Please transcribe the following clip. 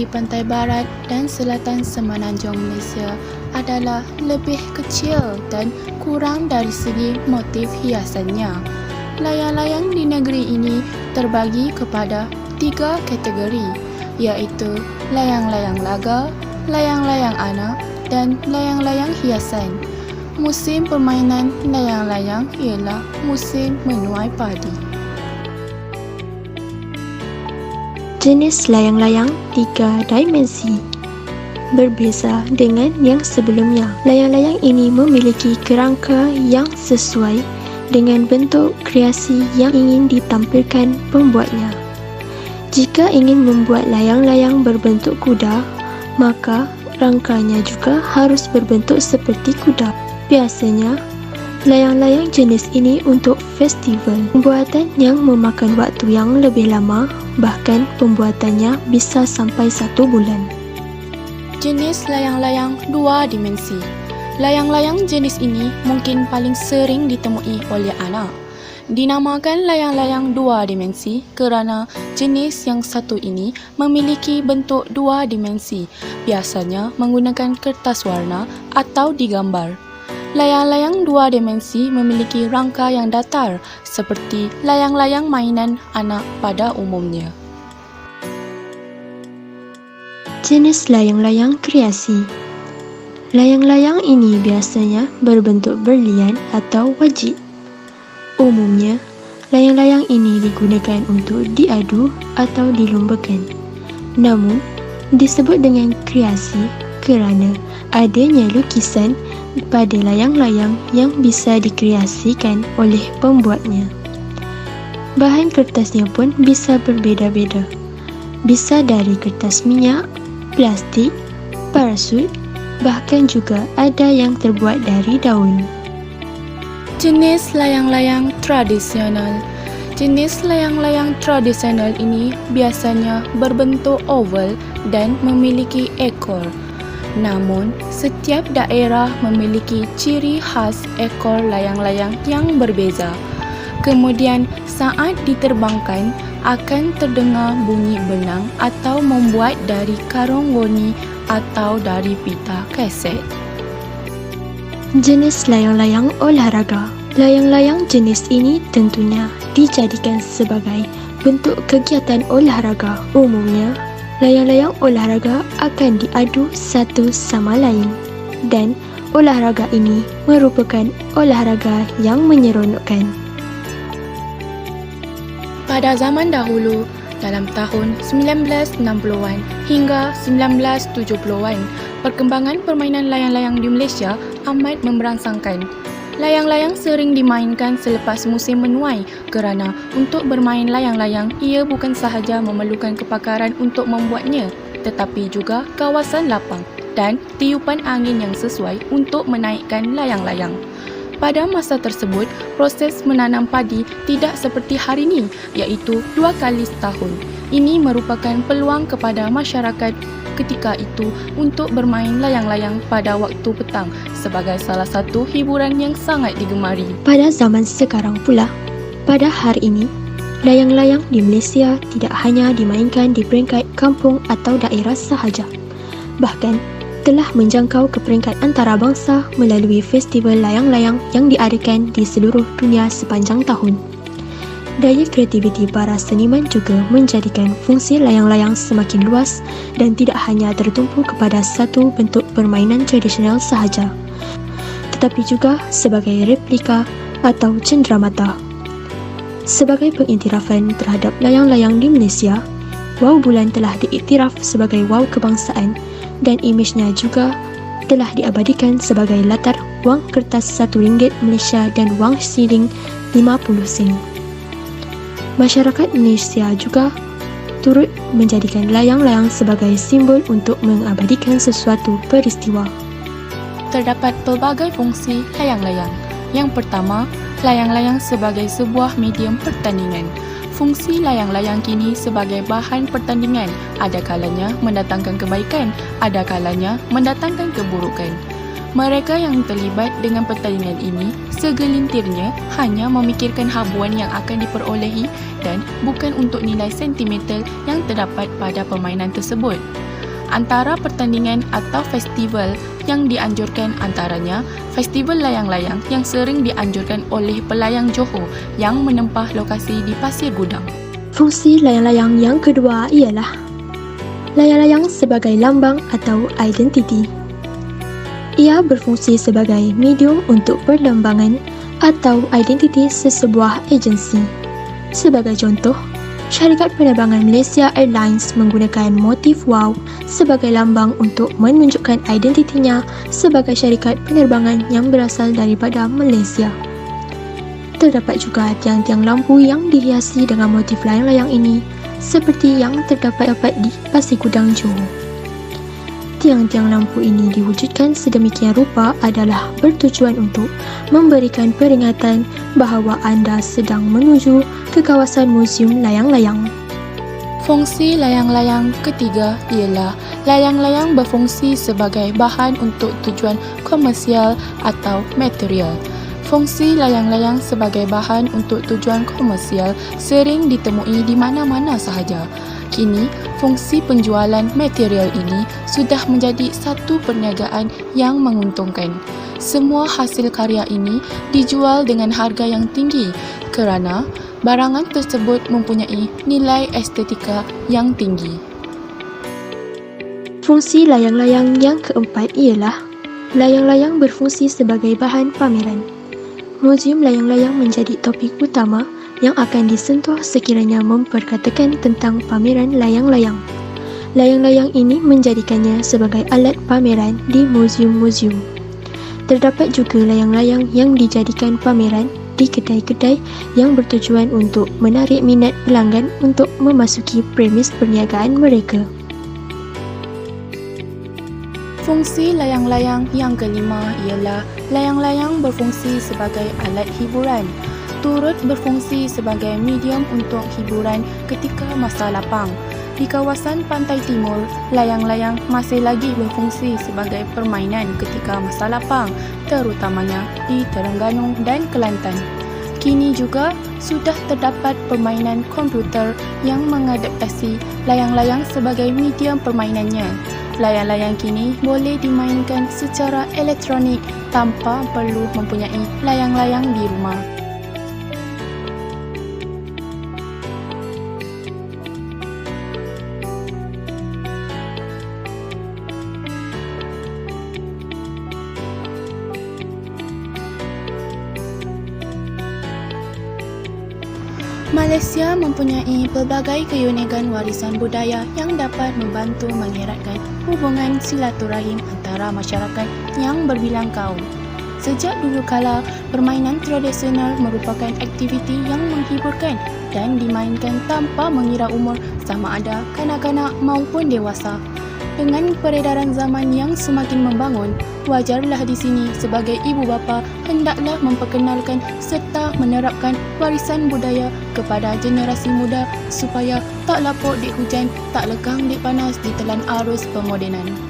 pantai barat dan selatan semenanjung Malaysia adalah lebih kecil dan kurang dari segi motif hiasannya. Layang-layang di negeri ini terbagi kepada 3 kategori, iaitu layang-layang laga, layang-layang anak dan layang-layang hiasan. Musim permainan layang-layang ialah musim menuai padi. Jenis layang-layang 3 dimensi berbeza dengan yang sebelumnya. Layang-layang ini memiliki kerangka yang sesuai dengan bentuk kreasi yang ingin ditampilkan pembuatnya. Jika ingin membuat layang-layang berbentuk kuda, maka rangkanya juga harus berbentuk seperti kuda. Biasanya, layang-layang jenis ini untuk festival. Pembuatan yang memakan waktu yang lebih lama, bahkan pembuatannya bisa sampai 1 bulan. Jenis layang-layang 2 dimensi. Layang-layang jenis ini mungkin paling sering ditemui oleh anak. Dinamakan layang-layang 2 dimensi kerana jenis yang satu ini memiliki bentuk 2 dimensi, biasanya menggunakan kertas warna atau digambar. Layang-layang 2 dimensi memiliki rangka yang datar seperti layang-layang mainan anak pada umumnya. Jenis layang-layang kreasi. Layang-layang ini biasanya berbentuk berlian atau wajik. Umumnya, layang-layang ini digunakan untuk diadu atau dilombakan. Namun, disebut dengan kreasi kerana adanya lukisan pada layang-layang yang bisa dikreasikan oleh pembuatnya. Bahan kertasnya pun bisa berbeza-beza. Bisa dari kertas minyak, plastik, parasut, bahkan juga ada yang terbuat dari daun. Jenis layang-layang tradisional. Jenis layang-layang tradisional ini biasanya berbentuk oval dan memiliki ekor. Namun, setiap daerah memiliki ciri khas ekor layang-layang yang berbeza. Kemudian, saat diterbangkan, akan terdengar bunyi benang atau membuat dari karung goni atau dari pita kaset. Jenis layang-layang olahraga. Layang-layang jenis ini tentunya dijadikan sebagai bentuk kegiatan olahraga. Umumnya, layang-layang olahraga akan diadu satu sama lain dan olahraga ini merupakan olahraga yang menyeronokkan. Pada zaman dahulu, dalam tahun 1960-an hingga 1970-an, perkembangan permainan layang-layang di Malaysia amat memberangsangkan. Layang-layang sering dimainkan selepas musim menuai kerana untuk bermain layang-layang ia bukan sahaja memerlukan kepakaran untuk membuatnya, tetapi juga kawasan lapang dan tiupan angin yang sesuai untuk menaikkan layang-layang. Pada masa tersebut, proses menanam padi tidak seperti hari ini, iaitu 2 kali setahun. Ini merupakan peluang kepada masyarakat ketika itu untuk bermain layang-layang pada waktu petang sebagai salah satu hiburan yang sangat digemari. Pada zaman sekarang pula, pada hari ini, layang-layang di Malaysia tidak hanya dimainkan di peringkat kampung atau daerah sahaja. Bahkan, telah menjangkau ke peringkat antarabangsa melalui festival layang-layang yang diadakan di seluruh dunia sepanjang tahun. Daya kreativiti para seniman juga menjadikan fungsi layang-layang semakin luas dan tidak hanya tertumpu kepada satu bentuk permainan tradisional sahaja, tetapi juga sebagai replika atau cenderamata. Sebagai pengiktirafan terhadap layang-layang di Malaysia, Wau Bulan telah diiktiraf sebagai wau kebangsaan dan imejnya juga telah diabadikan sebagai latar wang kertas RM1 Malaysia dan wang siling 50 sen. Masyarakat Malaysia juga turut menjadikan layang-layang sebagai simbol untuk mengabadikan sesuatu peristiwa. Terdapat pelbagai fungsi layang-layang. Yang pertama, layang-layang sebagai sebuah medium pertandingan. Fungsi layang-layang kini sebagai bahan pertandingan, ada kalanya mendatangkan kebaikan, ada kalanya mendatangkan keburukan. Mereka yang terlibat dengan pertandingan ini segelintirnya hanya memikirkan habuan yang akan diperolehi dan bukan untuk nilai sentimental yang terdapat pada permainan tersebut. Antara pertandingan atau festival yang dianjurkan antaranya Festival Layang-Layang yang sering dianjurkan oleh pelayang Johor yang menempah lokasi di Pasir Gudang. Fungsi layang-layang yang kedua ialah layang-layang sebagai lambang atau identiti. Ia berfungsi sebagai medium untuk perlembangan atau identiti sesebuah agensi. Sebagai contoh, syarikat penerbangan Malaysia Airlines menggunakan motif wow sebagai lambang untuk menunjukkan identitinya sebagai syarikat penerbangan yang berasal daripada Malaysia. Terdapat juga tiang-tiang lampu yang dihiasi dengan motif layang-layang ini, seperti yang terdapat di Pasir Gudang Johor. Tiang-tiang lampu ini diwujudkan sedemikian rupa adalah bertujuan untuk memberikan peringatan bahawa anda sedang menuju ke kawasan muzium layang-layang. Fungsi layang-layang ketiga ialah layang-layang berfungsi sebagai bahan untuk tujuan komersial atau material. Fungsi layang-layang sebagai bahan untuk tujuan komersial sering ditemui di mana-mana sahaja. Kini, fungsi penjualan material ini sudah menjadi satu perniagaan yang menguntungkan. Semua hasil karya ini dijual dengan harga yang tinggi kerana barangan tersebut mempunyai nilai estetika yang tinggi. Fungsi layang-layang yang keempat ialah layang-layang berfungsi sebagai bahan pameran. Muzium layang-layang menjadi topik utama yang akan disentuh sekiranya memperkatakan tentang pameran layang-layang. Layang-layang ini menjadikannya sebagai alat pameran di muzium-muzium. Terdapat juga layang-layang yang dijadikan pameran di kedai-kedai yang bertujuan untuk menarik minat pelanggan untuk memasuki premis perniagaan mereka. Fungsi layang-layang yang kelima ialah layang-layang berfungsi sebagai alat hiburan. Turut berfungsi sebagai medium untuk hiburan ketika masa lapang. Di kawasan pantai timur, layang-layang masih lagi berfungsi sebagai permainan ketika masa lapang, terutamanya di Terengganu dan Kelantan. Kini juga sudah terdapat permainan komputer yang mengadaptasi layang-layang sebagai medium permainannya. Layang-layang kini boleh dimainkan secara elektronik tanpa perlu mempunyai layang-layang di rumah. Malaysia mempunyai pelbagai keunikan warisan budaya yang dapat membantu mengeratkan hubungan silaturahim antara masyarakat yang berbilang kaum. Sejak dulu kala, permainan tradisional merupakan aktiviti yang menghiburkan dan dimainkan tanpa mengira umur sama ada kanak-kanak maupun dewasa. Dengan peredaran zaman yang semakin membangun, wajarlah di sini sebagai ibu bapa hendaklah memperkenalkan serta menerapkan warisan budaya kepada generasi muda supaya tak lapuk di hujan, tak lekang di panas ditelan arus pemodenan.